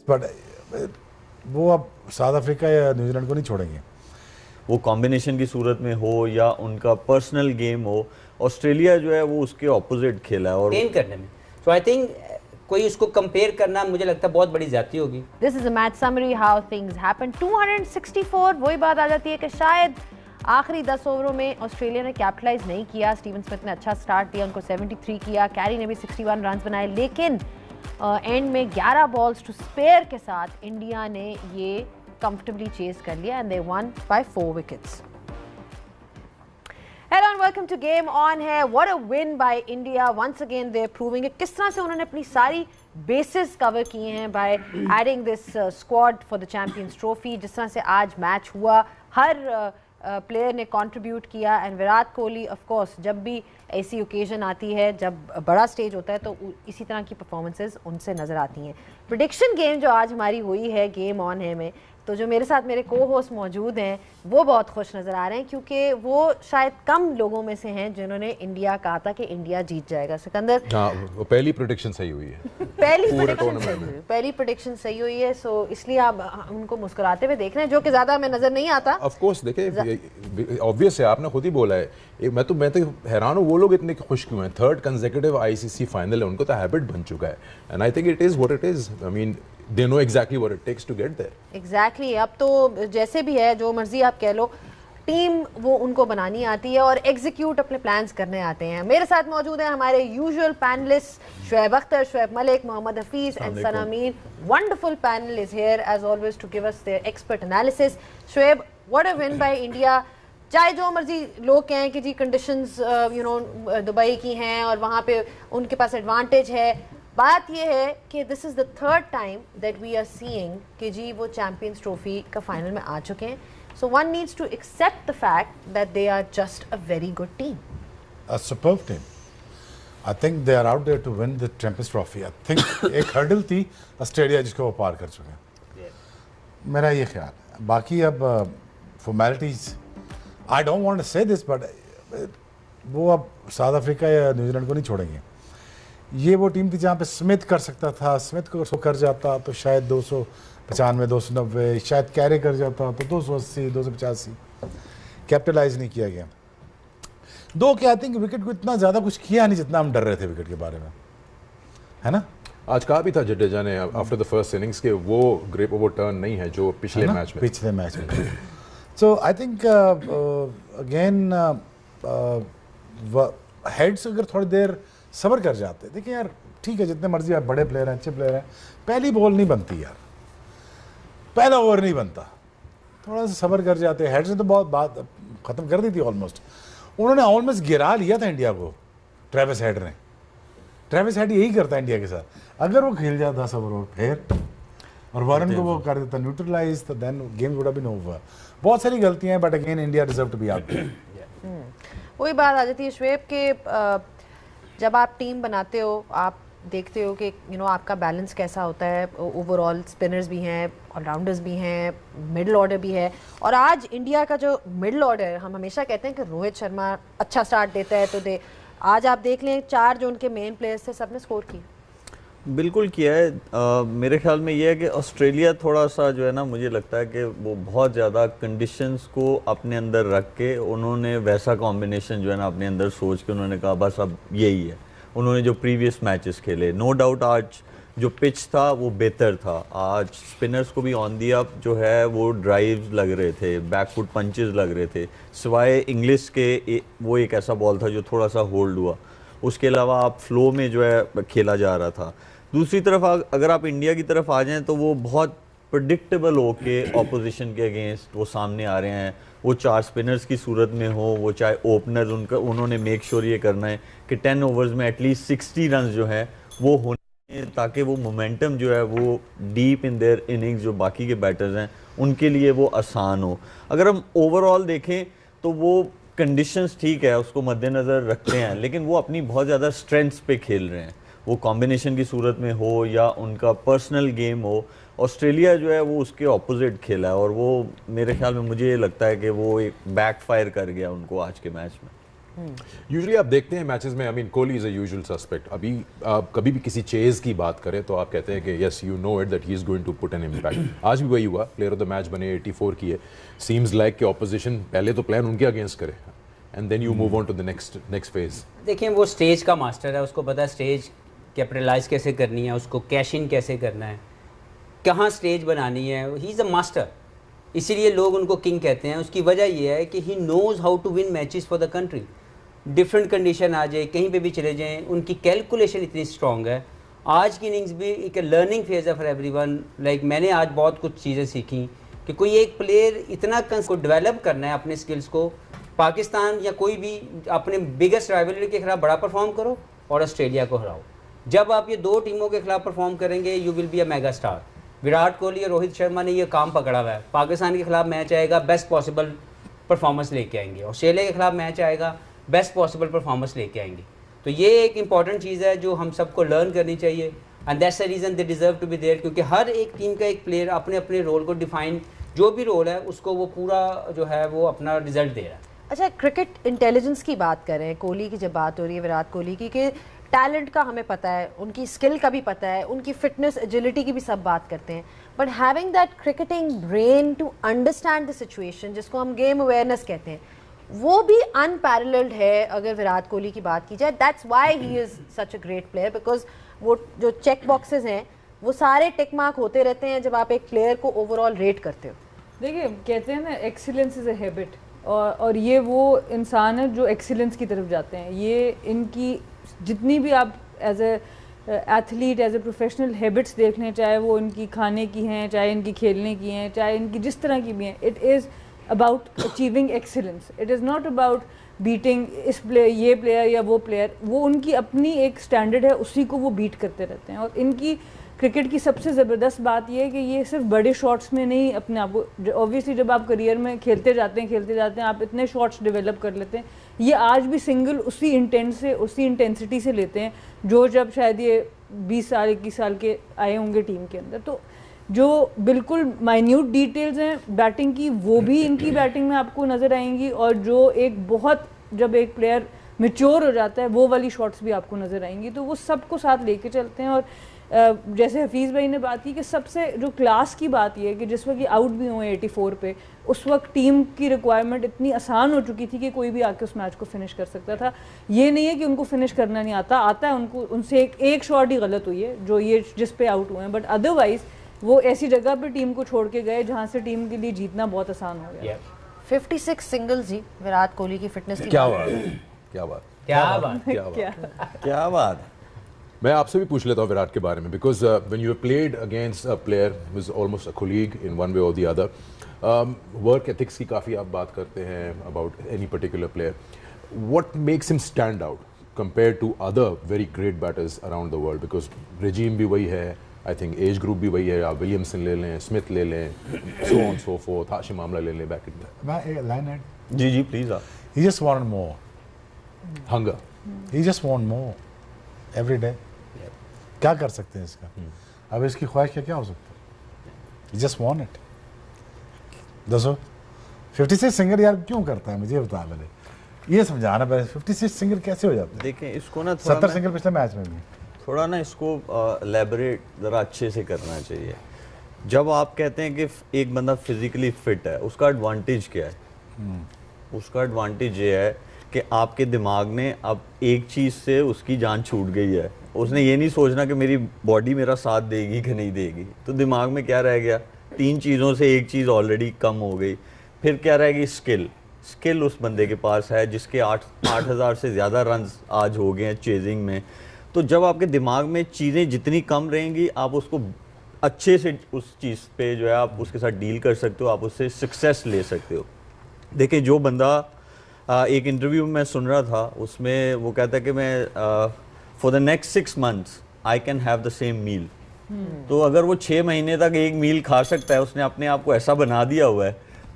But वो अब south Africa या न्यूजीलैंड को नहीं छोड़ेंगे। वो कॉम्बिनेशन की सूरत में हो या उनका पर्सनल गेम हो, ऑस्ट्रेलिया जो है वो उसके ऑपोजिट खेला है और गेम करने में। सो आई थिंक कोई उसको कंपेयर करना मुझे लगता है बहुत बड़ी ज्यादती होगी। This is a match summary how things happen. 264 वही बात आ जाती है कि शायद आखिरी 10 ओवरों में ऑस्ट्रेलिया ने कैपिटलाइज नहीं किया। स्टीवन स्मिथ ने अच्छा स्टार्ट दिया, उनको 73 किया, कैरी ने भी 61 रन बनाए, लेकिन एंड में 11 बॉल्स टू स्पेयर के साथ इंडिया ने ये कंफर्टेबली चेज कर लिया and they one by 4 wickets. Hello and welcome to Game On है। What a win by India once again they're proving it। किस तरह से उन्होंने अपनी सारी bases cover किए हैं by adding this squad for the Champions Trophy। जिस तरह से आज मैच हुआ, हर प्लेयर ने कंट्रीब्यूट किया and Virat Kohli of course जब भी ऐसी ओकेजन आती है, जब बड़ा स्टेज होता है तो इसी तरह की परफॉर्मेंसेस उनसे नज़र आती हैं। प्रेडिक्शन गेम जो आज हमारी हुई है गेम ऑन है में, तो जो मेरे साथ मेरे को होस्ट मौजूद हैं वो बहुत खुश नज़र आ रहे हैं क्योंकि वो शायद कम लोगों में से हैं जिन्होंने इंडिया कहा था कि इंडिया जीत जाएगा। सिकंदर, हाँ, वो पहली प्रेडिक्शन सही हुई है। पहली प्रेडिक्शन सही हुई है, सो इसलिए आप उनको मुस्कुराते हुए देख रहे हैं, जो कि ज़्यादा हमें नज़र नहीं आता। ऑफ कोर्स देखिए, ऑब्वियस है, आपने खुद ही बोला है। मैं तो हैरान हूँ वो लोग इतने खुश क्यों हैं। 3rd कंसेक्यूटिव आईसीसी फाइनल है, उनको तो हैबिट बन चुका है and I think it is what it is. I mean they know exactly what it takes to get there. Exactly। अब तो जैसे भी है, जो मर्जी आप कह लो, टीम वो उनको बनानी आती है और एग्जीक्यूट अपने प्लान्स करने आते हैं। मेरे साथ मौजूद है हमारे usual panelist Shoaib Akhtar, Shoaib Malik, Mohammad Hafeez and Sana Mir. Wonderful panel is here as always to give us their expert analysis. Shoaib, what a win by India. चाहे जो मर्जी लोग कहें कि जी कंडीशंस दुबई की हैं और वहाँ पे उनके पास एडवांटेज है, बात यह है कि this is the 3rd time that we are seeing कि जी वो चैम्पियंस ट्रॉफी का फाइनल में आ चुके हैं। So one needs to accept the fact that they are just a very good team, a superb team. I think they are out there to win the champions trophy. I think एक hurdle थी Australia जिसको वो पार कर चुके हैं, मेरा ये ख्याल है। बाकी अब formalities, I don't want to say this but वो अब साउथ अफ्रीका या न्यूजीलैंड को नहीं छोड़ेंगे। ये वो टीम थी जहाँ पे स्मिथ कर सकता था, स्मिथ को कर जाता तो शायद 295, 290, शायद कैरे कर जाता तो 280, 285, कैपिटलाइज नहीं किया गया। दो क्या, आई थिंक विकेट को इतना ज़्यादा कुछ किया नहीं जितना हम डर रहे थे विकेट के बारे में, है ना। आज कहा भी था जडेजा ने आफ्टर द फर्स्ट इनिंग्स के वो ग्रेप ओवर टर्न नहीं है जो पिछले मैच में। सो आई थिंक अगेन हेड्स अगर थोड़ी देर सब्र कर जाते, देखिए यार ठीक है, जितने मर्जी आप बड़े प्लेयर हैं, अच्छे प्लेयर हैं, पहली बॉल नहीं बनती यार, पहला ओवर नहीं बनता, थोड़ा सा सब्र कर जाते। हेड्स ने तो बहुत बात ख़त्म कर दी थी ऑलमोस्ट। उन्होंने ऑलमोस्ट गिरा लिया था इंडिया को, ट्रेविस हेड ने। ट्रेविस हेड यही करता है इंडिया के साथ, अगर वो खेल जाता 10 ओवर फिर और वारन को वो कर देता न्यूट्रलाइज, तो then game would have been over. बहुत सारी गलतियां हैं but again India deserve to be out. वही बात आ जाती है शुएब के, जब आप टीम बनाते हो आप देखते हो कि आपका बैलेंस कैसा होता है। ओवरऑल स्पिनर्स भी हैं, ऑलराउंडर्स भी हैं, मिडिल ऑर्डर भी है। और आज इंडिया का जो मिडिल ऑर्डर, हम हमेशा कहते हैं कि रोहित शर्मा अच्छा स्टार्ट देता है तो आज आप देख लें 4 जो उनके मेन प्लेयर्स थे सबने स्कोर किया। बिल्कुल किया है। मेरे ख्याल में ये है कि ऑस्ट्रेलिया थोड़ा सा जो है ना, मुझे लगता है कि वो बहुत ज़्यादा कंडीशंस को अपने अंदर रख के उन्होंने वैसा कॉम्बिनेशन जो है ना अपने अंदर सोच के उन्होंने कहा बस अब यही है। उन्होंने जो प्रीवियस मैचेस खेले, नो डाउट आज जो पिच था वो बेहतर था। आज स्पिनर्स को भी ऑन दी अप जो है वो ड्राइव्स लग रहे थे, बैकफुट पंचेस लग रहे थे, सिवाय इंग्लिश के वो एक ऐसा बॉल था जो थोड़ा सा होल्ड हुआ, उसके अलावा आप फ्लो में जो है खेला जा रहा था। दूसरी तरफ अगर आप इंडिया की तरफ आ जाएं तो वो बहुत प्रेडिक्टेबल हो के ऑपोजिशन के अगेंस्ट वो सामने आ रहे हैं। वो 4 स्पिनर्स की सूरत में हो, वो चाहे ओपनर, उन्होंने मेक श्योर ये करना है कि 10 ओवर्स में एटलीस्ट 60 रन जो हैं वो होने, ताकि वो मोमेंटम जो है वो डीप इन देयर इनिंग्स जो बाकी के बैटर्स हैं उनके लिए वो आसान हो। अगर हम ओवरऑल देखें तो वो कंडीशंस ठीक है, उसको मद्देनज़र रखते हैं, लेकिन वो अपनी बहुत ज़्यादा स्ट्रेंथ्स पे खेल रहे हैं। वो कॉम्बिनेशन की सूरत में हो या उनका पर्सनल गेम हो, ऑस्ट्रेलिया जो है वो उसके ऑपोजिट खेला है और वो मेरे ख्याल में मुझे लगता है कि वो एक बैकफायर कर गया उनको आज के मैच में। यूजुअली आप देखते हैं मैचेस में, I mean Kohli is a usual suspect. अभी आप कभी भी किसी चेज की बात करें तो आप कहते हैं कि yes you know it that he is going to put an impact. आज भी वही हुआ, प्लेयर ऑफ द मैच बने, 84 की है। सीम्स लाइक कि ऑपोजिशन पहले तो प्लान उनके अगेंस्ट करे and then you move on to the next phase. देखिए वो स्टेज का मास्टर है, उसको पता है स्टेज कैपिटलाइज कैसे करनी है, उसको कैश इन कैसे करना है, कहाँ स्टेज बनानी है। ही इज़ अ मास्टर, इसीलिए लोग उनको किंग कहते हैं। उसकी वजह यह है कि he knows how to win matches for the country. Different condition आ जाए, कहीं पे भी चले जाएं, उनकी कैलकुलेशन इतनी स्ट्रॉन्ग है। आज की इनिंग्स भी एक लर्निंग फेज है फॉर एवरीवन। लाइक मैंने आज बहुत कुछ चीज़ें सीखी कि कोई एक प्लेयर इतना को डेवलप करना है अपने स्किल्स को। पाकिस्तान या कोई भी अपने बिगेस्ट राइवलरी के खिलाफ बड़ा परफॉर्म करो और ऑस्ट्रेलिया को हराओ। जब आप ये दो टीमों के खिलाफ परफॉर्म करेंगे you will be a mega star. Virat Kohli और रोहित शर्मा ने ये काम पकड़ा हुआ है। पाकिस्तान के खिलाफ मैच आएगा, बेस्ट पॉसिबल परफॉर्मेंस लेके आएंगे। ऑस्ट्रेलिया के खिलाफ मैच आएगा, बेस्ट पॉसिबल परफॉर्मेंस लेके आएंगे। तो ये एक इंपॉर्टेंट चीज़ है जो हम सबको लर्न करनी चाहिए and that's the reason they deserve to be there. क्योंकि हर एक टीम का एक प्लेयर अपने अपने रोल को डिफाइन, जो भी रोल है उसको वो पूरा जो है वो अपना रिजल्ट दे रहा है। अच्छा, क्रिकेट इंटेलिजेंस की बात करें, कोहली की जब बात हो रही है, विराट कोहली की, कि टैलेंट का हमें पता है, उनकी स्किल का भी पता है, उनकी फिटनेस एजिलिटी की भी सब बात करते हैं, but having that cricketing brain to understand the situation, जिसको हम गेम अवेयरनेस कहते हैं, वो भी अनपैरेलल्ड है अगर विराट कोहली की बात की जाए। That's why he is such a great player, because वो जो चेक बॉक्सेस हैं वो सारे टिक मार्क होते रहते हैं जब आप एक प्लेयर को ओवरऑल रेट करते हो। देखिए कहते हैं ना, एक्सीलेंस इज़ अ हैबिट, और ये वो इंसान है जो एक्सीलेंस की तरफ जाते हैं। ये इनकी जितनी भी आप as a athlete, as a professional habits देख लें, चाहे वो इनकी खाने की हैं, चाहे इनकी खेलने की हैं, चाहे इनकी जिस तरह की भी हैं, it is about achieving excellence. It is not about beating इस प्लेयर, ये प्लेयर या वो प्लेयर। वो उनकी अपनी एक स्टैंडर्ड है, उसी को वो बीट करते रहते हैं। और इनकी क्रिकेट की सबसे ज़बरदस्त बात यह है कि ये सिर्फ बड़े शॉट्स में नहीं अपने आप को, ऑब्वियसली जब आप करियर में खेलते जाते हैं आप इतने शॉट्स डेवलप कर लेते हैं। ये आज भी सिंगल उसी इंटेंट से, उसी इंटेंसिटी से लेते हैं जो जब शायद ये 20 साल 21 साल के आए होंगे टीम के अंदर। तो जो बिल्कुल माइन्यूट डिटेल्स हैं बैटिंग की, वो भी इनकी बैटिंग में आपको नज़र आएंगी, और जो एक बहुत, जब एक प्लेयर मैच्योर हो जाता है, वो वाली शॉट्स भी आपको नज़र आएंगी। तो वो सबको साथ लेके चलते हैं। और जैसे हफीज़ भाई ने बात की कि सबसे जो क्लास की बात ये है कि जिस वक्त आउट भी हुए 84 पे, उस वक्त टीम की रिक्वायरमेंट इतनी आसान हो चुकी थी कि कोई भी आके उस मैच को फिनिश कर सकता था। ये नहीं है कि उनको फिनिश करना नहीं आता है उनको, उनसे एक शॉट ही गलत हुई है जो ये जिस पे आउट हुए हैं, बट अदरवाइज वो ऐसी जगह पे टीम को छोड़ के गए जहाँ से टीम के लिए जीतना बहुत आसान हो गया। 56 सिंगल्स ही विराट कोहली की फिटनेस की क्या बात। मैं आपसे भी पूछ लेता हूँ विराट के बारे में, because when you played against a player who is almost a colleague in one way और द अदर, वर्क एथिक्स की काफ़ी आप बात करते हैं about any particular player, what makes him stand out compare to other very great batters around the world? Because regime भी वही है, आई थिंक एज ग्रुप भी वही है, आप विलियमसन ले लें, स्मिथ ले लें, so on so fourth, Hashim Amla ले लें, बैक इन मैं एक लाइन है, जी प्लीज। आप he just wanted more, hunger, he just want more every day. क्या कर सकते हैं इसका? अब इसकी ख्वाहिश क्या हो सकता है? he just want it. दसो 56 सिंगर यार क्यों करता है, मुझे बता पहले, ये समझाना पहले 56 सिंगर कैसे हो जाते हैं? देखें इसको ना, 70 सिंगर पिछले मैच में भी, थोड़ा ना इसको एलैबोरेट ज़रा अच्छे से करना चाहिए। जब आप कहते हैं कि एक बंदा फिजिकली फिट है, उसका एडवांटेज क्या है? उसका एडवांटेज ये है कि आपके दिमाग ने अब एक चीज़ से उसकी जान छूट गई है। उसने ये नहीं सोचना कि मेरी बॉडी मेरा साथ देगी कि नहीं देगी, तो दिमाग में क्या रह गया? 3 चीज़ों से एक चीज़ ऑलरेडी कम हो गई। फिर क्या रहेगी? स्किल उस बंदे के पास है जिसके 8,000 से ज़्यादा रन आज हो गए हैं चेजिंग में। तो जब आपके दिमाग में चीज़ें जितनी कम रहेंगी, आप उसको अच्छे से उस चीज़ पे जो है आप उसके साथ डील कर सकते हो, आप उससे सक्सेस ले सकते हो। देखिए जो बंदा एक इंटरव्यू में मैं सुन रहा था, उसमें वो कहता है कि मैं for the next 6 months I can have the same meal. तो अगर वो 6 महीने तक एक मील खा सकता है, उसने अपने आप को ऐसा बना दिया हुआ है,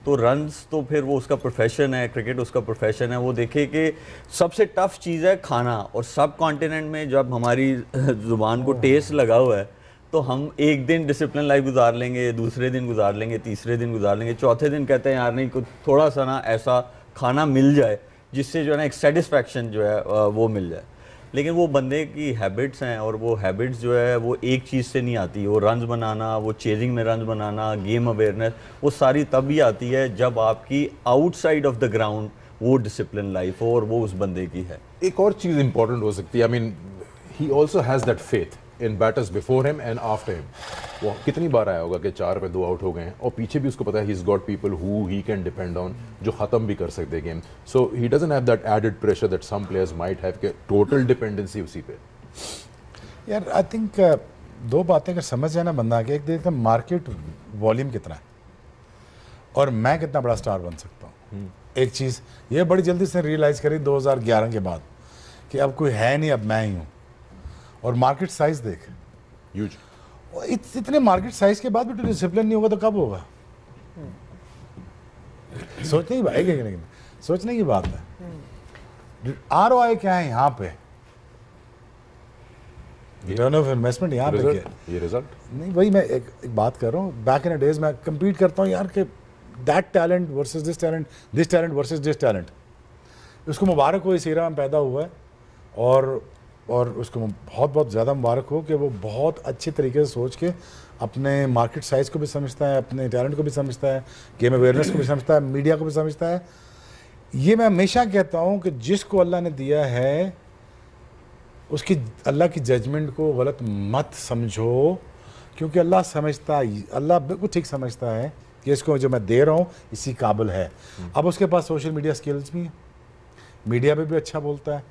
तो रन्स तो फिर वो उसका प्रोफेशन है, क्रिकेट उसका प्रोफेशन है। वो देखे कि सबसे टफ चीज़ है खाना, और सब कॉन्टिनेंट में जब हमारी ज़ुबान को टेस्ट लगा हुआ है, तो हम एक दिन डिसिप्लिन लाइफ गुजार लेंगे, दूसरे दिन गुजार लेंगे, तीसरे दिन गुजार लेंगे, चौथे दिन कहते हैं यार नहीं कुछ थोड़ा सा ना ऐसा खाना मिल जाए जिससे जो है ना एक सेटिस्फैक्शन जो है वो मिल जाए। लेकिन वो बंदे की हैबिट्स हैं, और वो हैबिट्स जो है वो एक चीज़ से नहीं आती। वो रन्स बनाना, वो चेजिंग में रन्स बनाना, गेम अवेयरनेस, वो सारी तभी आती है जब आपकी आउटसाइड ऑफ द ग्राउंड वो डिसिप्लिन लाइफ हो, और वो उस बंदे की है। एक और चीज़ इंपॉर्टेंट हो सकती है, आई mean he also has that faith in batters before him and after him. वो कितनी बार आया होगा कि 4 पे 2 आउट हो गए हैं, और पीछे भी उसको पता है he is got people who he can depend on, जो ख़त्म भी कर सकते हैं game. So he doesn't have that added pressure that some players might have, के टोटल डिपेंडेंसी उसी पे। यार आई थिंक 2 बातें अगर समझ जाए ना बंदा के, एक देखते मार्केट वॉल्यूम कितना है और मैं कितना बड़ा स्टार बन सकता हूँ। एक चीज़ ये बड़ी जल्दी से रियलाइज़ करी 2011 के बाद कि अब कोई है नहीं, अब मैं ही हूँ। और मार्केट साइज देख, ह्यूज। इतने मार्केट साइज के बाद भी तो डिसिप्लिन नहीं होगा तो कब होगा? सोचने की बात है, लेकिन सोचने की बात है। ROI क्या है यहाँ पे? रिटर्न ऑफ इन्वेस्टमेंट यहाँ पे क्या है? ये रिजल्ट नहीं, वही मैं एक बात कर रहा हूँ। बैक इन डेज मैं कंपीट करता हूँ यार कि that talent versus this talent versus this talent. उसको मुबारक हो इस एरा में पैदा हुआ है, और उसको बहुत बहुत ज़्यादा मुबारक हो कि वो बहुत अच्छे तरीके से सोच के अपने मार्केट साइज़ को भी समझता है, अपने टैलेंट को भी समझता है, गेम अवेयरनेस को भी समझता है, मीडिया को भी समझता है। ये मैं हमेशा कहता हूँ कि जिसको अल्लाह ने दिया है उसकी अल्लाह की जजमेंट को गलत मत समझो, क्योंकि अल्लाह समझता है, अल्लाह बिल्कुल ठीक समझता है कि इसको जो मैं दे रहा हूँ इसी काबिल है। अब उसके पास सोशल मीडिया स्किल्स भी हैं, मीडिया पे भी अच्छा बोलता है,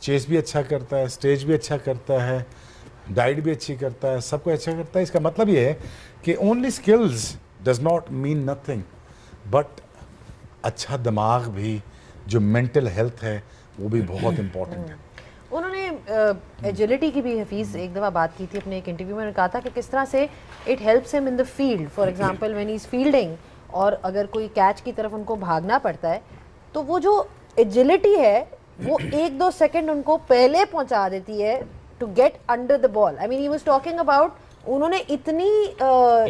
चेस भी अच्छा करता है, स्टेज भी अच्छा करता है, डाइट भी अच्छी करता है, सब कुछ अच्छा करता है। इसका मतलब ये है कि only skills does not mean nothing, but अच्छा दिमाग भी, जो मेंटल हेल्थ है वो भी बहुत इम्पोर्टेंट है। उन्होंने एजिलिटी की भी हफीज़ एक दफ़ा बात की थी अपने एक इंटरव्यू में, कहा था कि किस तरह से it helps him in the field. For example when he is fielding और अगर कोई कैच की तरफ उनको भागना पड़ता है तो वो जो एजिलिटी है वो 1-2 सेकंड उनको पहले पहुंचा देती है to get under the ball. I mean he was talking about, उन्होंने इतनी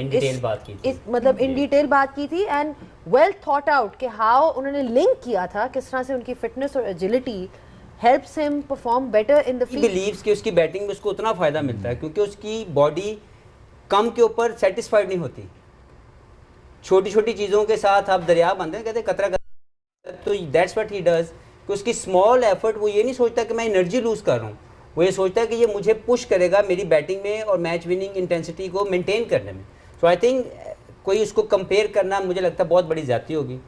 इन डिटेल बात की थी, मतलब इन डिटेल बात की थी एंड वेल थॉट आउट कि हाउ उन्होंने लिंक किया था किस तरह से उनकी फिटनेस और agility helps him perform better in the field. He believes कि उसकी बैटिंग में उसको उतना फ़ायदा मिलता है क्योंकि उसकी बॉडी कम के ऊपर सेटिस्फाइड नहीं होती। छोटी छोटी चीज़ों के साथ आप दरिया बांधते हैं, कहते कतरा कतरा, तो दैट्स व्हाट ही डज कि उसकी स्मॉल एफर्ट, वो ये नहीं सोचता कि मैं एनर्जी लूज़ कर रहा हूँ, वो ये सोचता है कि ये मुझे पुश करेगा मेरी बैटिंग में और मैच विनिंग इंटेंसिटी को मेनटेन करने में। सो आई थिंक कोई उसको कंपेयर करना मुझे लगता है बहुत बड़ी ज़्यादती होगी।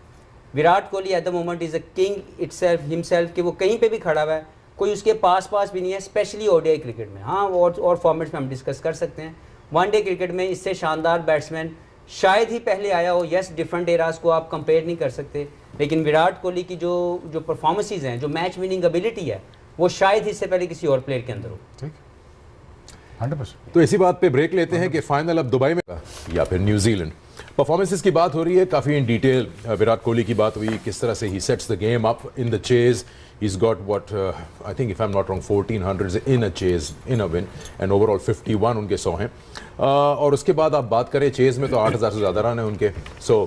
Virat Kohli at the moment is a king itself himself, कि वो कहीं पे भी खड़ा हुआ है, कोई उसके पास भी नहीं है, स्पेशली ओडीआई क्रिकेट में। हाँ, और फॉर्मेट्स में हम डिस्कस कर सकते हैं। वनडे क्रिकेट में इससे शानदार बैट्समैन शायद ही पहले आया हो। यस, डिफरेंट एराज को आप कंपेयर नहीं कर सकते, लेकिन विराट कोहली की जो परफॉर्मेंसेज हैं, जो मैच विनिंग एबिलिटी है, वो शायद इससे पहले किसी और प्लेयर के अंदर हो। ठीक, 100%। तो इसी बात पे ब्रेक लेते हैं कि फाइनल अब दुबई में या फिर न्यूजीलैंड। परफॉर्मेंसेस की बात हो रही है काफ़ी इन डिटेल। विराट कोहली की बात हुई, किस तरह से he sets the game up in the chase. He's got what I think if I'm not wrong 1400s in a chase in a win and overall 51 उनके 100 हैं। और उसके बाद आप बात करें चेज में तो 8000 से ज़्यादा रन है उनके। So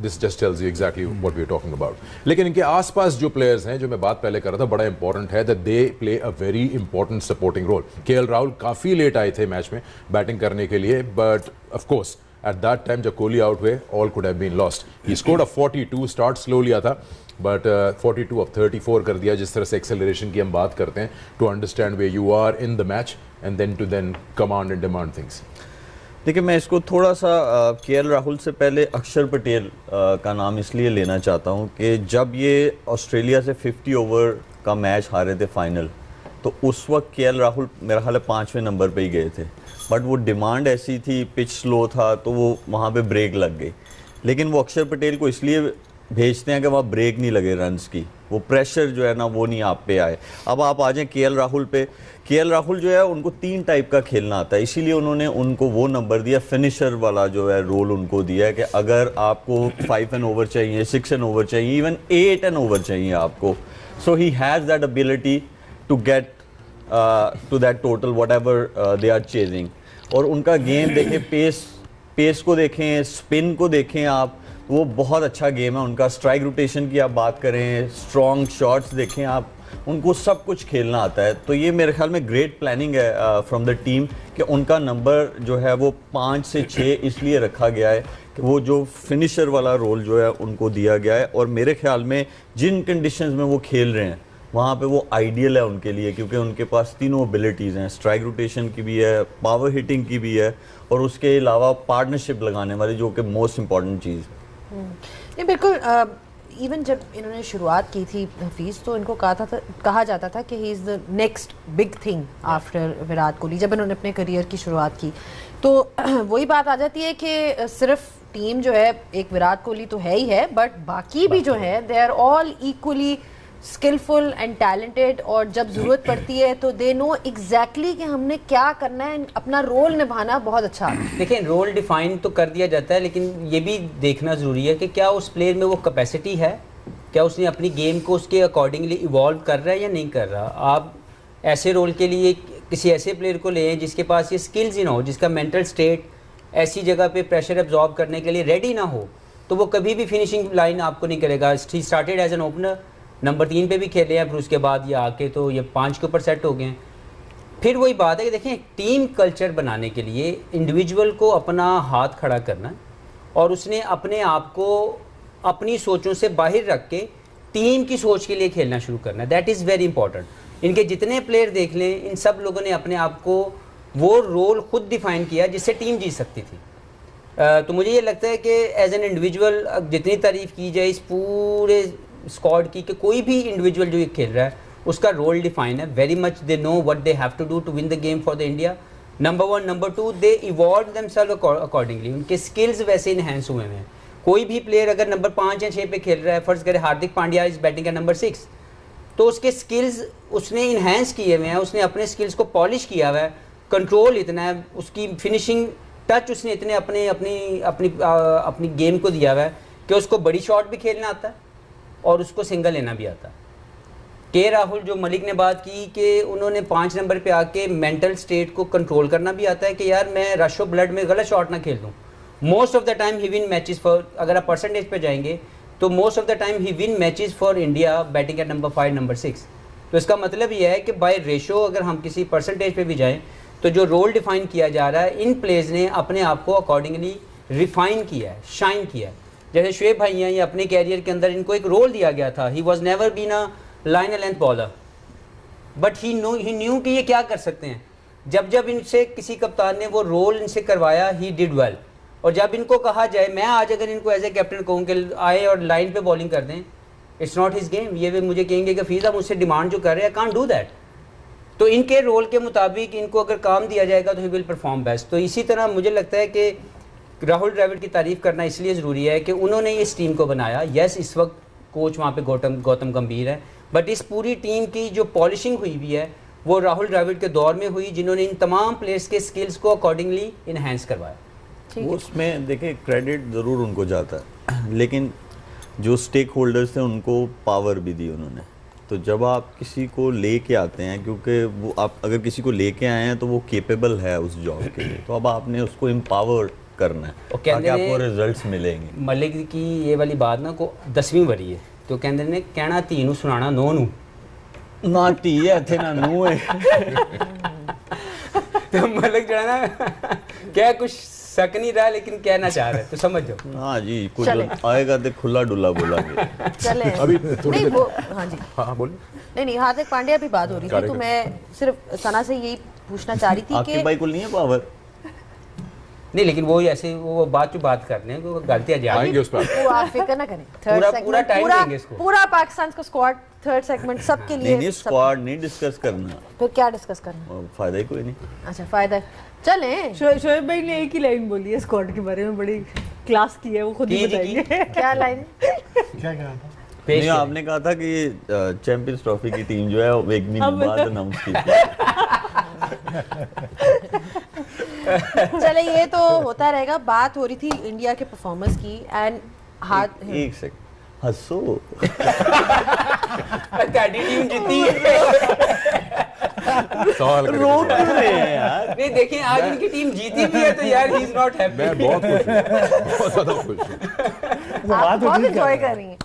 this just tells you exactly what we're talking about। लेकिन इनके आसपास जो प्लेयर्स हैं, जो मैं बात पहले कर रहा था, बड़ा इंपॉर्टेंट है that they play a very important supporting role। KL Rahul काफ़ी लेट आए थे मैच में बैटिंग करने के लिए, but of course at that time जब कोहली आउट हुए all could have been lost। He scored a 42, start slow लिया था बट 42 of 34 कर दिया। जिस तरह से एक्सेलरेशन की हम बात करते हैं, to understand way you are in the match and then to command and demand things. देखिए, मैं इसको थोड़ा सा केएल राहुल से पहले अक्षर पटेल का नाम इसलिए लेना चाहता हूँ कि जब ये ऑस्ट्रेलिया से 50 ओवर का मैच हारे थे फाइनल, तो उस वक्त केएल राहुल मेरा ख्याल है 5वें नंबर पे ही गए थे, बट वो डिमांड ऐसी थी, पिच स्लो था, तो वो वहाँ पे ब्रेक लग गई। लेकिन वो अक्षर पटेल को इसलिए भेजते हैं कि वहाँ ब्रेक नहीं लगे रन्स की, वो प्रेशर जो है ना वो नहीं आप पे आए। अब आप आ जाएं केएल राहुल पे। केएल राहुल जो है उनको 3 टाइप का खेलना आता है, इसीलिए उन्होंने उनको वो नंबर दिया, फिनिशर वाला जो है रोल उनको दिया है कि अगर आपको 5 एन ओवर चाहिए, 6 एन ओवर चाहिए, इवन 8 एन ओवर चाहिए आपको, so he has that ability to get to that total whatever they are chasing. और उनका गेम देखें, पेस को देखें, स्पिन को देखें आप, वो बहुत अच्छा गेम है उनका। स्ट्राइक रोटेशन की आप बात करें, स्ट्रॉन्ग शॉट्स देखें आप, उनको सब कुछ खेलना आता है। तो ये मेरे ख्याल में ग्रेट प्लानिंग है फ्रॉम द टीम कि उनका नंबर जो है वो 5 से 6 इसलिए रखा गया है कि वो जो फिनिशर वाला रोल जो है उनको दिया गया है। और मेरे ख्याल में जिन कंडीशंस में वो खेल रहे हैं वहाँ पे वो आइडियल है उनके लिए, क्योंकि उनके पास तीनों एबिलिटीज़ हैं, स्ट्राइक रोटेशन की भी है, पावर हिटिंग की भी है, और उसके अलावा पार्टनरशिप लगाने वाली, जो कि मोस्ट इम्पॉर्टेंट चीज़ है। नहीं बिल्कुल, इवन जब इन्होंने शुरुआत की थी हफीज़, तो इनको कहा जाता था कि he is the next big thing after Virat Kohli. जब इन्होंने अपने करियर की शुरुआत की तो वही बात आ जाती है कि सिर्फ टीम जो है, एक विराट कोहली तो है ही है, बट बाकी भी जो है they are all equally skilful and talented, और जब ज़रूरत पड़ती है तो दे नो एग्जैक्टली कि हमने क्या करना है, अपना रोल निभाना बहुत अच्छा। देखिए, रोल डिफाइन तो कर दिया जाता है, लेकिन ये भी देखना ज़रूरी है कि क्या उस प्लेयर में वो कैपेसिटी है, क्या उसने अपनी गेम को उसके अकॉर्डिंगली इवॉल्व कर रहा है या नहीं कर रहा। आप ऐसे रोल के लिए किसी ऐसे प्लेयर को लें जिसके पास ये स्किल्स ही ना हो, जिसका मेंटल स्टेट ऐसी जगह पे प्रेशर एब्जॉर्ब करने के लिए रेडी ना हो, तो वो कभी भी फिनिशिंग लाइन आपको नहीं करेगा। He started as an opener, number 3 पे भी खेले हैं, फिर उसके बाद ये आके तो ये 5 के ऊपर सेट हो गए हैं। फिर वही बात है कि देखें, टीम कल्चर बनाने के लिए इंडिविजुअल को अपना हाथ खड़ा करना, और उसने अपने आप को अपनी सोचों से बाहर रख के टीम की सोच के लिए खेलना शुरू करना है। That is very important. इनके जितने प्लेयर देख लें, इन सब लोगों ने अपने आप को वो रोल खुद डिफाइन किया जिससे टीम जीत सकती थी। तो मुझे ये लगता है कि एज एन इंडिविजुअल जितनी तारीफ़ की जाए इस पूरे स्क्वाड की, कि कोई भी इंडिविजुअल जो ये खेल रहा है उसका रोल डिफाइन है। Very much they know what they have to do to win the game for the India, number 1। Number 2, they evolve themselves accordingly, उनके स्किल्स वैसे इन्हेंस हुए हैं। कोई भी प्लेयर अगर नंबर 5 या 6 पे खेल रहा है, फर्स्ट करें हार्दिक पांड्या इज बैटिंग है नंबर 6, तो उसके स्किल्स उसने इन्हेंस किए हुए हैं, उसने अपने स्किल्स को पॉलिश किया हुआ है, कंट्रोल इतना है, उसकी फिनिशिंग टच उसने इतने अपने अपनी अपनी अपनी गेम को दिया हुआ है कि उसको बड़ी शॉट भी खेलना आता है और उसको सिंगल लेना भी आता है। के राहुल, जो मलिक ने बात की कि उन्होंने 5 नंबर पे आके मेंटल स्टेट को कंट्रोल करना भी आता है कि यार मैं रश ऑफ ब्लड में गलत शॉट ना खेल दूँ। Most of the time he win matches for, अगर आप परसेंटेज पे जाएंगे तो most of the time he win matches for India batting at number 5, number 6। तो इसका मतलब ये है कि बाय रेशो अगर हम किसी परसेंटेज पे भी जाएं तो जो रोल डिफाइन किया जा रहा है, इन प्लेयर्स ने अपने आप को अकॉर्डिंगली रिफाइन किया है, शाइन किया है। जैसे शुएब भाई हैं, ये अपने कैरियर के अंदर इनको एक रोल दिया गया था। He was never been a line length bowler, but he knew कि ये क्या कर सकते हैं। जब जब इनसे किसी कप्तान ने वो रोल इनसे करवाया, ही डिड वेल। और जब इनको कहा जाए, मैं आज अगर इनको एज ए कैप्टन कहूँ कि आए और लाइन पे बॉलिंग कर दें, इट्स नॉट हिज गेम, ये वे मुझे कहेंगे कि फीस आप मुझसे डिमांड जो कर रहे हैं, कांट डू दैट। तो इनके रोल के मुताबिक इनको अगर काम दिया जाएगा तो ही विल परफॉर्म बेस्ट। तो इसी तरह मुझे लगता है कि राहुल द्रविड़ की तारीफ़ करना इसलिए ज़रूरी है कि उन्होंने इस टीम को बनाया। यस, इस वक्त कोच वहाँ पे गौतम गंभीर है, बट इस पूरी टीम की जो पॉलिशिंग हुई भी है वो राहुल द्रविड़ के दौर में हुई, जिन्होंने इन तमाम प्लेयर्स के स्किल्स को अकॉर्डिंगली इन्हेंस करवाया। उसमें देखिए क्रेडिट ज़रूर उनको जाता है, लेकिन जो स्टेक होल्डर्स थे उनको पावर भी दी उन्होंने। तो जब आप किसी को लेके आते हैं, क्योंकि वो आप अगर किसी को लेके आए हैं तो वो केपेबल है उस जॉब के लिए, तो अब आपने उसको एम्पावर करना है ताकि आपको रिजल्ट्स मिलेंगे। मलिक की ये वाली बात ना को 10वीं वरी है, तो कहते ने कहना धी नूं सुनाना नौ नूं ना धी है इत्थे ना नूं है। तो मलिक जो है ना क्या कुछ शक नहीं रहा, लेकिन कहना चाह रहे, तो समझ जाओ। हाँ जी, कुछ आएगा तो खुला डुला बोलेंगे। चले अभी नहीं वो, हाँ जी, हाँ बोलिए। नहीं हार्दिक पांड्या भी बात हो रही थी, तो मैं सिर्फ सना से यही पूछना चाह रही थी कि भाई को नहीं है पावर नहीं, लेकिन वो ऐसे वो बात कर रहे हैं, वो गलतियां जा रही हैं, वो आप फिक्र ना करें। पूरा टाइम देंगे इसको, पूरा पाकिस्तान को स्क्वाड थर्ड सेगमेंट सबके लिए। नहीं स्क्वाड नहीं डिस्कस करना, फिर क्या डिस्कस करना, फायदा ही कोई नहीं। अच्छा फायदा, चले। शोएब भाई ने एक ही लाइन बोली है स्क्वाड के बारे में, बड़ी क्लास की है, वो खुद ही बताएंगे। क्या लाइन, क्या कहा था? नहीं, आपने कहा था कि चैंपियंस ट्रॉफी की टीम जो है वो एक महीने बाद अनाउंस की थी। चले ये तो होता रहेगा। बात हो रही थी इंडिया के परफॉर्मेंस की एंड हाथ एक सेकंड हंसो टीम जीती है। सवाल रो क्यों रहे हैं यार? नहीं देखिए, आज इनकी टीम जीती भी है तो यार ही इज नॉट हैप्पी। मैं बहुत खुश हूँ, बहुत ज़्यादा खुश हूँ। आप बहुत एंजॉय कर रही हैं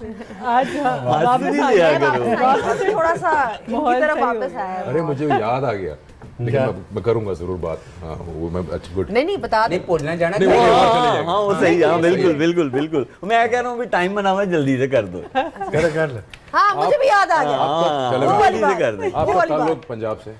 आज वापस नहीं आ लिया गए। करो। वापस थोड़ा सा इनकी माहौल तरफ सही हो वापस गया। आया है। अरे मुझे याद आ गया, लेकिन मैं करूंगा जरूर बात। हाँ वो मैं अच्छा गुड। नहीं बता नहीं दो। बोलना जाना नहीं, वो चाहिए। और चले हाँ जाएंगे। हाँ वो सही है, हाँ बिल्कुल बिल्कुल बिल्कुल। मैं कह रहा हूँ टाइम बना हुआ है, जल्दी से कर दो। कर ले। हाँ मुझे भी याद आ गया। हाँ चलो, वो वाली जल्दी से बात। कर दे। वो आपका वाली बात। ताल्लुक पंजाब से,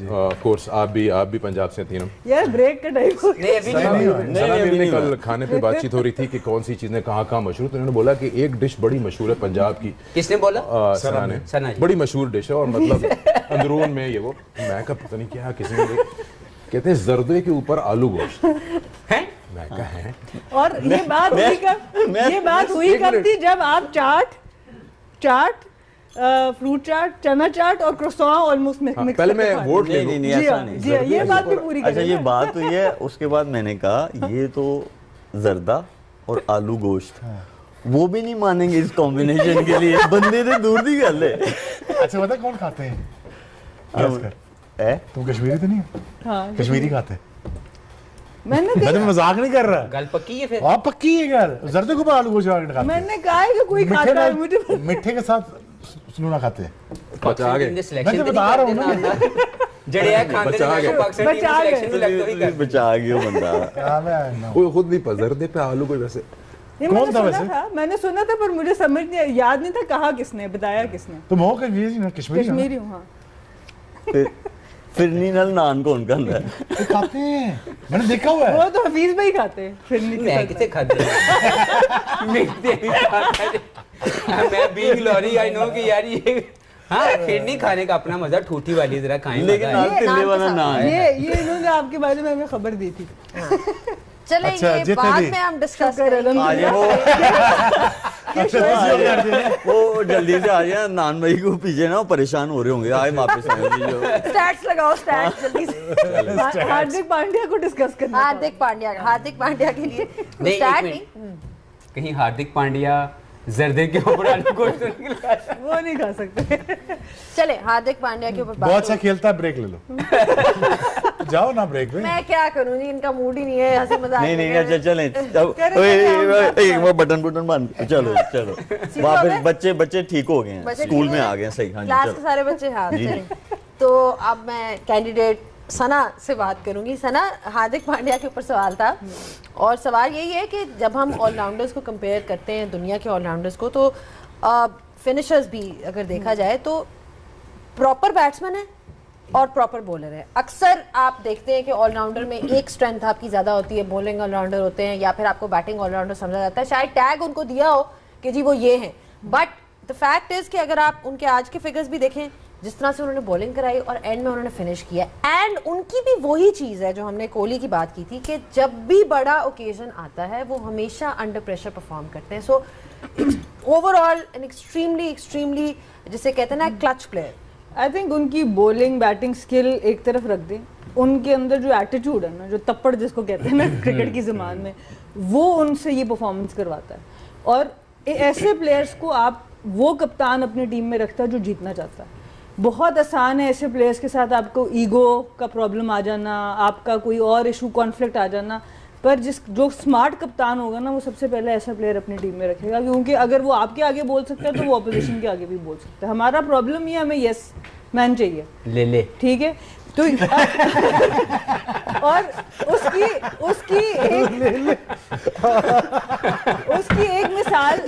ऑफ कोर्स आप भी पंजाब से तीनों। यार ब्रेक का टाइम हो गया। नहीं अभी नहीं, नहीं नहीं, हुआ। सना अभी ने नहीं कल हुआ। खाने पे बातचीत हो रही थी कि कौन सी चीजें कहाँ कहाँ मशहूर, तो उन्होंने बोला कि एक डिश बड़ी मशहूर है पंजाब की। किसने बोला? सना ने, सना जी। बड़ी मशहूर डिश है और मतलब अंदरून में ये वो, मैं कहा पता नहीं क्या किसी ने कहते हैं जर्दे के ऊपर आलू गोश्त। हैं? मैं कहा है और ये बात हुई कब? ये बात हुई एक कब मिनट। थी जब आप चाट फ्रूट चाट, चना चाट और क्रोसॉन ऑलमोस्ट मिक्स हाँ, पहले मैं वोट ले नहीं लूं। नहीं जी ऐसा हाँ, नहीं। जी हाँ, ये बात भी पूरी अच्छा ये करें। बात हुई है, उसके बाद मैंने कहा ये तो जर्दा और आलू गोश्त, वो भी नहीं मानेंगे इस कॉम्बिनेशन के लिए। बंदे से दूर दी गल है। अच्छा बता कौन खाते हैं? गैस कर। है? तुम कश्मीरी तो नहीं हो? हाँ, कश्मीरी खाते हैं? मैंने मैं तो मजाक नहीं कर रहा। गल पक्की है फिर। आप पक्की है यार, जर्दे को आलू गोश्त खाते हैं। मैंने कहा है कि कोई मीठे खाता है, में- मुझे मीठे के साथ सुनूना खाते हैं। बचा गए। मैं तो बता रहा हूँ ना। जड़िया खाते बचा थे गए। पाकिस्तान टीम बचा गए। सिलेक्शन भी लगता ही कर। बचा गया बंदा। हाँ, मैं वो खुद नहीं जर्दे पे आलू को वैसे ये कौन मैंने था सुना वैसे? था, मैंने सुना था पर मुझे समझ नहीं, याद नहीं था कहा किसने, बताया किसने। तुम हो कश्मीरी ना? कश्मीरी हो ना? कश्मीरी हूँ हाँ। फिरनी नल नान कौन खांदा है? तो खाते हैं, मैंने देखा हुआ है। वो तो हफीज भाई खाते हैं, फिर नहीं मैं किसे खाते मैं बीइंग लॉरी आई नो कि यार ये हाँ फिर नहीं खाने का अपना मजा, ठूठी वाली जरा खाएं। लेकिन मजा है। नान तिल्ले वाला नान है। ये इन्होंने आपके बारे में हमें खबर दी थी। चले अच्छा, ये जितने बाद भी- में हम डिस्कस शुक्र है, करेंगे। आ जाए वो जल्दी से आ जाए। नान भाई को पीछे ना वो परेशान हो रहे होंगे, आए वापस आए जो। स्टैट्स लगाओ, स्टैट्स जल्दी से। हार्दिक पांड्या को डिस्कस करना था। हार्दिक पांड्या के लिए नहीं, स्टैट एक नहीं। मिनट। कहीं हार्दिक पांड्या जर्दे के ऊपर आलू गोश्त तो नहीं खिलाया? वो नहीं खा सकते। चले हार्दिक पांड्या के ऊपर बहुत बात अच्छा खेलता है, ब्रेक ले लो। जाओ ना ब्रेक में। मैं क्या करूं जी, इनका मूड ही नहीं है हंसी मजाक नहीं नहीं में। अच्छा चलें। करें, वो बटन बुटन बंद, चलो चलो हो वापस गए? बच्चे ठीक हो गए हैं, बच्चे स्कूल ठीक में हो आ गए? गए सही। हाँ क्लास जी के चलो। सारे बच्चे हाँ चलें। तो अब मैं कैंडिडेट सना से बात करूंगी। सना, हार्दिक पांड्या के ऊपर सवाल था और सवाल यही है कि जब हम ऑलराउंडर्स को कंपेयर करते हैं दुनिया के ऑलराउंडर्स को, तो फिनिशर्स भी अगर देखा जाए तो प्रॉपर बैट्समैन है और प्रॉपर बॉलर है। अक्सर आप देखते हैं कि ऑलराउंडर में एक स्ट्रेंथ आपकी ज़्यादा होती है, बॉलिंग ऑलराउंडर होते हैं या फिर आपको बैटिंग ऑलराउंडर समझा जाता है। शायद टैग उनको दिया हो कि जी वो ये हैं, बट द फैक्ट इज़ कि अगर आप उनके आज के फिगर्स भी देखें, जिस तरह से उन्होंने बॉलिंग कराई और एंड में उन्होंने फिनिश किया, एंड उनकी भी वही चीज़ है जो हमने कोहली की बात की थी कि जब भी बड़ा ओकेजन आता है वो हमेशा अंडर प्रेशर परफॉर्म करते हैं। सो ओवरऑल एन एक्सट्रीमली जिसे कहते हैं ना क्लच प्लेयर। आई थिंक उनकी बॉलिंग बैटिंग स्किल एक तरफ रख दें, उनके अंदर जो एटीट्यूड है ना, जो तप्पड़ जिसको कहते हैं ना क्रिकेट की ज़बान में, वो उनसे ये परफॉर्मेंस करवाता है। और ऐसे प्लेयर्स को आप वो कप्तान अपनी टीम में रखता है जो जीतना चाहता है। बहुत आसान है ऐसे प्लेयर्स के साथ आपको ईगो का प्रॉब्लम आ जाना, आपका कोई और इशू कॉन्फ्लिक्ट आ जाना, पर जो स्मार्ट कप्तान होगा ना वो सबसे पहले ऐसा प्लेयर अपनी टीम में रखेगा, क्योंकि अगर वो आपके आगे बोल सकता है तो वो अपोजिशन के आगे भी बोल सकता है। हमारा प्रॉब्लम ये, हमें यस मैन चाहिए, ले ठीक है। तो और उसकी एक मिसाल,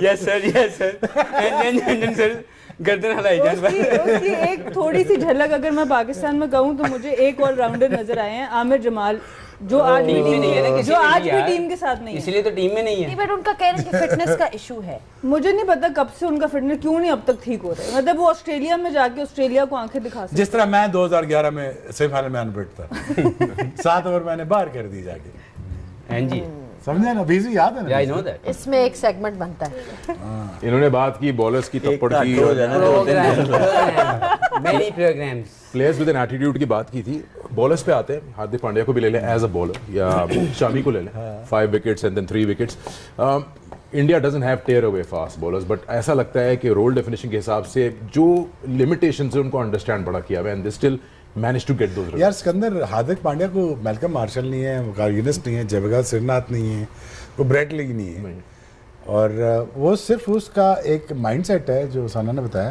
यस सर सर गर्दन हिलाई जान उसकी एक थोड़ी सी झलक अगर मैं पाकिस्तान में कहूँ तो मुझे एक ऑलराउंडर नजर आए हैं, आमिर जमाल, जो आज भी टीम में नहीं है ना, किसी जो में आज भी भी यार। टीम के साथ नहीं है। इसलिए तो टीम में नहीं है। बट उनका कहना है कि फिटनेस का इशू है। मुझे नहीं पता कब से उनका फिटनेस क्यों नहीं अब तक ठीक हो रहा है। मतलब वो ऑस्ट्रेलिया में जाके ऑस्ट्रेलिया को आंखें दिखा सकते। जिस तरह मैं 2011 में सेमीफाइनल में अनबिट था 7 ओवर मैंने बाहर कर दी जाके, हाँ जी, समझे ना? बीजी याद है आई ना? Know that. इसमें एक सेगमेंट बनता है। इन्होंने बात की बॉलर्स की तप्पड़ की, हो जाना many programmes. Players with an attitude की बात की थी। बॉलर्स पे आते हैं, हार्दिक पांड्या को भी ले लें एज अ बॉलर या शामी को ले लें, 5 wickets and then 3 wickets. India doesn't have tearaway fast bowlers, but ऐसा लगता है कि रोल डेफिनेशन के हिसाब से जो लिमिटेशंस है उनको अंडरस्टैंड बड़ा किया हुआ है, and they still manage to get those results. यार सिकंदर, हार्दिक पांड्या को मैल्कम मार्शल नहीं है, वकार यूनिस नहीं है, जयप्रकाश श्रीनाथ नहीं है, वो ब्रेट लीग नहीं है, और वो सिर्फ उसका एक माइंडसेट है जो साना ने बताया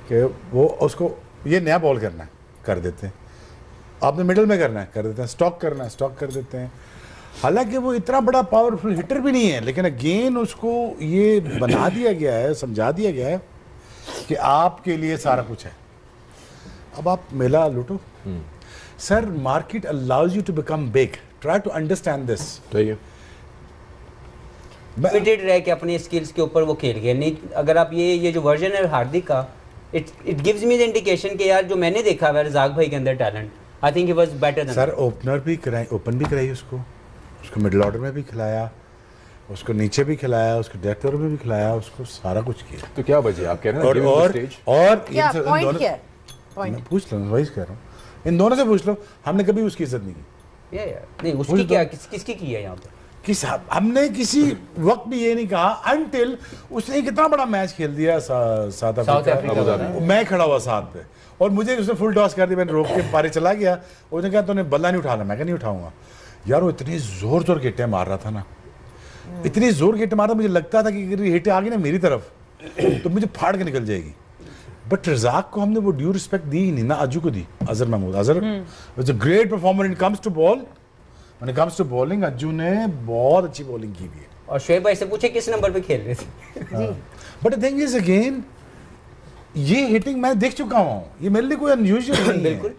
कि वो उसको ये नया बॉल करना है कर देते हैं, आपने मिडिल में करना है कर देते हैं, स्टॉक करना है स्टॉक कर देते हैं। हालांकि वो इतना बड़ा पावरफुल हिटर भी नहीं है, लेकिन अगेन उसको ये बना दिया गया है, समझा दिया गया है कि आपके लिए सारा कुछ है, अब आप मेला लूटो। Sir, market allows you to become big, try to understand this. ठीक है, लिमिटेड रह के अपने स्किल्स के ऊपर वो खेल गए। नहीं, अगर आप ये जो वर्जन है हार्दिक का, it gives me the indication कि यार जो मैंने देखा है रज़ाक भाई के अंदर talent, I think he was better than. Sir opener भी कराई, ओपन भी कराई उसको मिडिल ऑर्डर में भी खिलाया, उसको नीचे भी खिलाया, उसको डेथ ओवर में भी खिलाया, उसको सारा कुछ किया। तो क्या बचे आप कह रहे हैं और give him the stage? क्या इन पॉइंट दोनों- क्या है? पॉइंट मैं पूछ लो, वही कह रहा हूँ, इन दोनों से पूछ लो, हमने कभी उसकी इज्जत नहीं की। नहीं, उसकी क्या किसकी की है यहाँ पे? हमने किसी वक्त भी ये नहीं कहा अनटिल उसने कितना बड़ा मैच खेल दिया साउथ अफ्रीका, मैं खड़ा हुआ साथ पे और मुझे उसने फुल टॉस कर दिया, मैंने रोक के पारे चला गया, उसने कहा तूने बल्ला नहीं उठाना, मैं नहीं उठाऊंगा। यार वो इतनी जोर जोर गेटे मार रहा था ना, इतनी जोर गेटे मार रहा, मुझे लगता था कि अगर हिटे आ गई ना मेरी तरफ तो मुझे फाड़ के निकल जाएगी। बट रज़ाक को हमने वो ड्यू रिस्पेक्ट दी ही नहीं ना, अजू को दी, Azhar Mahmood. Azhar was a great performer in comes to ball, When it comes to bowling, Ajju ने बहुत अच्छी बॉलिंग की भी है। और शोएब भाई से पूछे किस नंबर पे खेल रहे थे। But the thing is again, ये हिटिंग मैं देख चुका हूँ, ये मेरे लिए कोई अनयूजुअल नहीं है। बिल्कुल,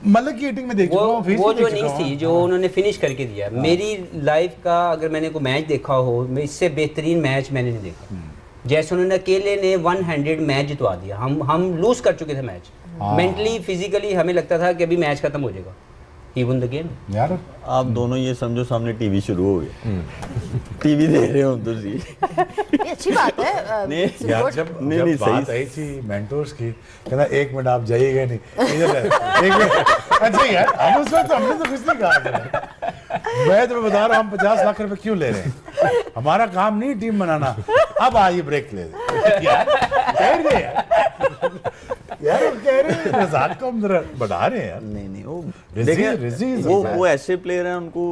मलक की हिटिंग में देख चुका हूँ, वो जो इनिंग्स थी जो उन्होंने फिनिश करके दिया, मेरी लाइफ का अगर मैंने कोई मैच देखा हो, मैं इससे बेहतरीन मैच मैंने नहीं देखा। जैसे उन्होंने अकेले ने 100 मैच जितवा दिया, हम लूज कर चुके थे मैच, मेंटली फिजिकली हमें लगता था कि अभी मैच खत्म हो जाएगा, ही वन द गेम। यार आप दोनों ये समझो सामने टीवी शुरू हो गया, टीवी देख रहे हो तुम। ये अच्छी बात है। नहीं, यार जब नहीं, बात आई थी मेंटोर्स की, कहना 1 मिनट आप जाइएगा नहीं, इधर है, 1 मिनट। अच्छा यार, हम उस वक्त हमने तो कुछ नहीं कहा, मैं तुम्हें बता रहा हूँ हम 50 लाख रुपए क्यों ले रहे हैं, हमारा काम नहीं टीम बनाना, अब आइए ब्रेक ले यार, वो कह रहे हैं रज़ाक को हम जरा बढ़ा रहे हैं यार। नहीं वो रिजी is a player. वो ऐसे प्लेयर हैं, उनको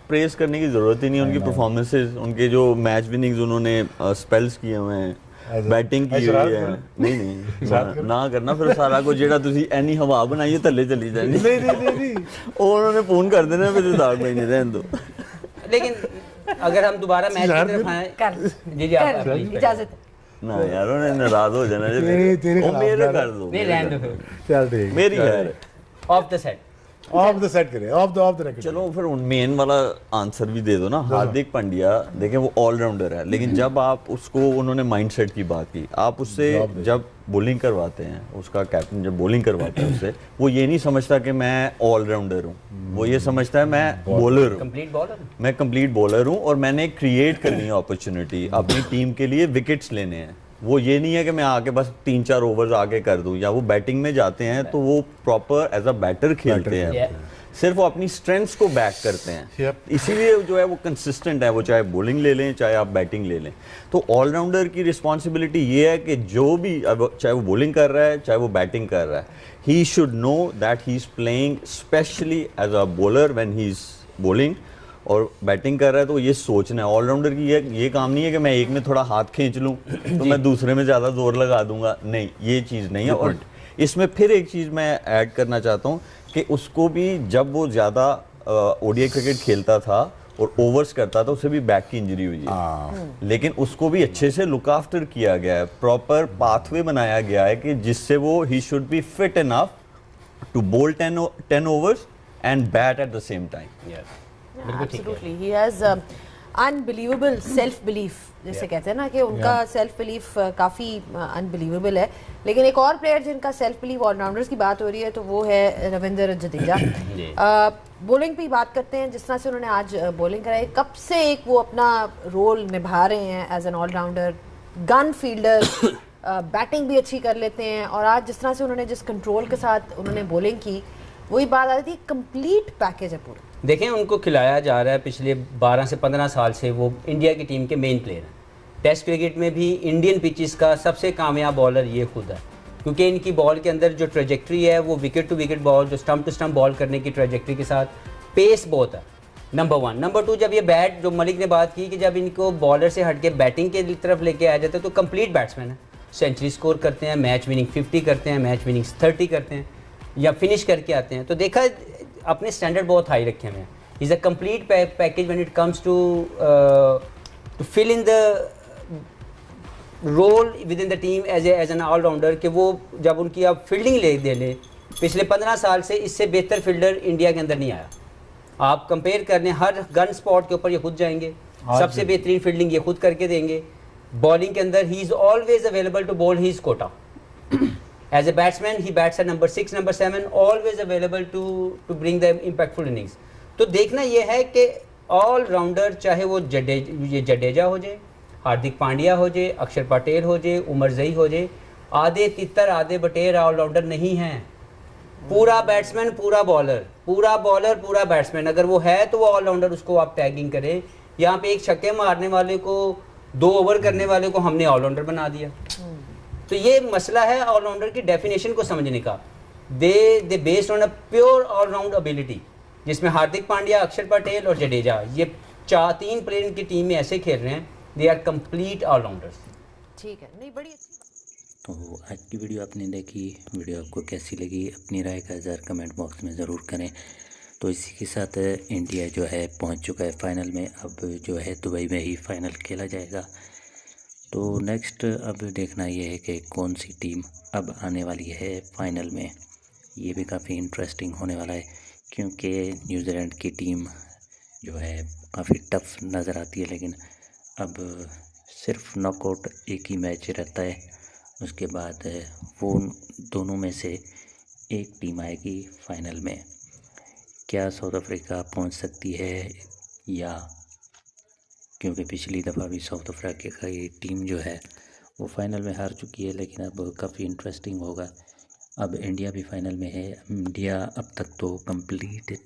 प्रेस करने की जरूरत ही नहीं, उनकी परफॉर्मेंसेस, उनके जो मैच विनिंग्स उन्होंने स्पेल्स किए हुए हैं, बैटिंग की हुई है। नहीं ना करना फिर सारा कुछ जेड़ा तुसी एनी हवा बनाइए थल्ले चली जानी। नहीं और उन्होंने फोन कर देना फिर रज़ाक भाई ने रहन दो। लेकिन अगर हम दोबारा मैच की तरफ आए, जी आप please, इजाजत है। ना यार उन्हें नाराज हो जाना जब तेरे वो खिलाफ मेरे यार। कर दो, नहीं रहने दो फिर, चल ठीक, मेरी है। Of the set. Of the set करे, ऑफ द रेकॉर्ड। चलो फिर मेन वाला आंसर भी दे दो ना। हार्दिक पांड्या देखें वो ऑलराउंडर है, लेकिन जब आप उसको, उन्होंने माइंडसेट की बात की, आप उससे जब बॉलिंग करवाते हैं, उसका कैप्टन जब बॉलिंग करवाते हैं उससे, वो ये नहीं समझता कि मैं ऑलराउंडर हूँ, वो ये समझता है मैं बॉलर हूँ, कंप्लीट बॉलर, मैं कंप्लीट बॉलर हूँ और मैंने क्रिएट करनी है अपॉर्चुनिटी, अपनी टीम के लिए विकेट्स लेने हैं। वो ये नहीं है कि मैं आके बस 3-4 ओवर्स आगे कर दूं, या वो बैटिंग में जाते हैं तो वो प्रॉपर एज अ बैटर खेलते हैं, सिर्फ वो अपनी स्ट्रेंथ्स को बैक करते हैं। इसीलिए जो है वो कंसिस्टेंट है, वो चाहे बॉलिंग ले लें चाहे आप बैटिंग ले लें। तो ऑलराउंडर की रिस्पॉन्सिबिलिटी ये है कि जो भी, चाहे वो बॉलिंग कर रहा है चाहे वो बैटिंग कर रहा है, he should know that he is playing specially as a bowler when he is bowling, और बैटिंग कर रहा है तो ये सोचना है। ऑलराउंडर की ये काम नहीं है कि मैं एक में थोड़ा हाथ खींच लूँ तो मैं दूसरे में ज़्यादा जोर लगा दूंगा, नहीं, ये चीज़ नहीं है। और इसमें फिर एक चीज़ मैं ऐड करना चाहता हूँ कि उसको भी जब वो ज़्यादा ओडीआई क्रिकेट खेलता था और ओवर्स करता था, उसे भी बैक की इंजरी हुई है, लेकिन उसको भी अच्छे से लुक आफ्टर किया गया है, प्रॉपर पाथवे बनाया गया है कि जिससे वो he should be fit enough to bowl 10 overs and bat at the same time. Absolutely, he has unbelievable self belief, जैसे कहते हैं ना कि उनका सेल्फ बिलीफ काफ़ी अनबिलीवेबल है। लेकिन एक और प्लेयर जिनका सेल्फ बिलीफ, ऑलराउंडर्स की बात हो रही है, तो वो है रविंद्र जडेजा। बॉलिंग पे ही बात करते हैं, जिस तरह से उन्होंने आज बॉलिंग कराई, कब से एक वो अपना रोल निभा रहे हैं as an allrounder, gun fielder, batting भी अच्छी कर लेते हैं, और आज जिस तरह से उन्होंने जिस कंट्रोल के साथ उन्होंने बॉलिंग की, वही बात आ रही थी, कंप्लीट पैकेज है पूरा। देखें उनको खिलाया जा रहा है, पिछले 12 से 15 साल से वो इंडिया की टीम के मेन प्लेयर हैं। टेस्ट क्रिकेट में भी इंडियन पिचेस का सबसे कामयाब बॉलर ये खुद है, क्योंकि इनकी बॉल के अंदर जो ट्रेजेक्ट्री है वो विकेट टू विकेट बॉल, जो स्टंप टू स्टंप बॉल करने की ट्रेजेक्ट्री के साथ पेस बहुत है, नंबर 1। नंबर 2, जब ये बैट, जो मलिक ने बात की कि जब इनको बॉलर से हट के बैटिंग के तरफ लेके आ जाते हैं तो कंप्लीट बैट्समैन है, सेंचुरी स्कोर करते हैं, मैच विनिंग 50 करते हैं, मैच विनिंग 30 करते हैं या फिनिश करके आते हैं। तो देखा, अपने स्टैंडर्ड बहुत हाई रखे हुए हैं। Is a complete package when it comes to fill in the role within the team as an allrounder, कि वो जब उनकी आप फील्डिंग दे ले, पिछले 15 साल से इससे बेहतर फील्डर इंडिया के अंदर नहीं आया। आप कंपेयर कर लें, हर गन स्पॉट के ऊपर ये खुद जाएंगे, सबसे बेहतरीन फील्डिंग ये खुद करके देंगे। बॉलिंग के अंदर he is always available to bowl his quota. As a batsman he bats at number 6, number 7, always available to bring the impactful innings. तो देखना ये है कि ऑलराउंडर, चाहे वो जडेजा हो जाए, हार्दिक पांड्या हो जाए, अक्षर पटेल हो जाए, उमर जई हो जाए, आधे तितर आधे बटेर ऑलराउंडर नहीं हैं। पूरा बैट्समैन, पूरा बॉलर, पूरा बॉलर, पूरा बैट्समैन, अगर वो है तो वो ऑलराउंडर, उसको आप टैगिंग करें। यहाँ पे एक छक्के मारने वाले को, 2 ओवर करने वाले को हमने ऑलराउंडर बना दिया। तो ये मसला है ऑलराउंडर की डेफिनेशन को समझने का। They based on a pure all round ability, जिसमें हार्दिक पांड्या, अक्षर पटेल और जडेजा, ये 3 प्लेयर की टीम में ऐसे खेल रहे हैं, दे आर कंप्लीट ऑलराउंडर्स। ठीक है, नहीं बड़ी अच्छी। तो आज की वीडियो आपने देखी, वीडियो आपको कैसी लगी अपनी राय का इज़हार कमेंट बॉक्स में ज़रूर करें। तो इसी के साथ इंडिया जो है पहुंच चुका है फाइनल में। अब जो है दुबई में ही फाइनल खेला जाएगा। तो नेक्स्ट अब देखना ये है कि कौन सी टीम अब आने वाली है फाइनल में। ये भी काफ़ी इंटरेस्टिंग होने वाला है, क्योंकि न्यूजीलैंड की टीम जो है काफ़ी टफ नज़र आती है, लेकिन अब सिर्फ नॉकआउट एक ही मैच रहता है, उसके बाद वो दोनों में से एक टीम आएगी फाइनल में। क्या साउथ अफ्रीका पहुंच सकती है, या क्योंकि पिछली दफ़ा भी साउथ अफ्रीका की टीम जो है वो फाइनल में हार चुकी है, लेकिन अब काफ़ी इंटरेस्टिंग होगा। अब इंडिया भी फाइनल में है। इंडिया अब तक तो कंप्लीट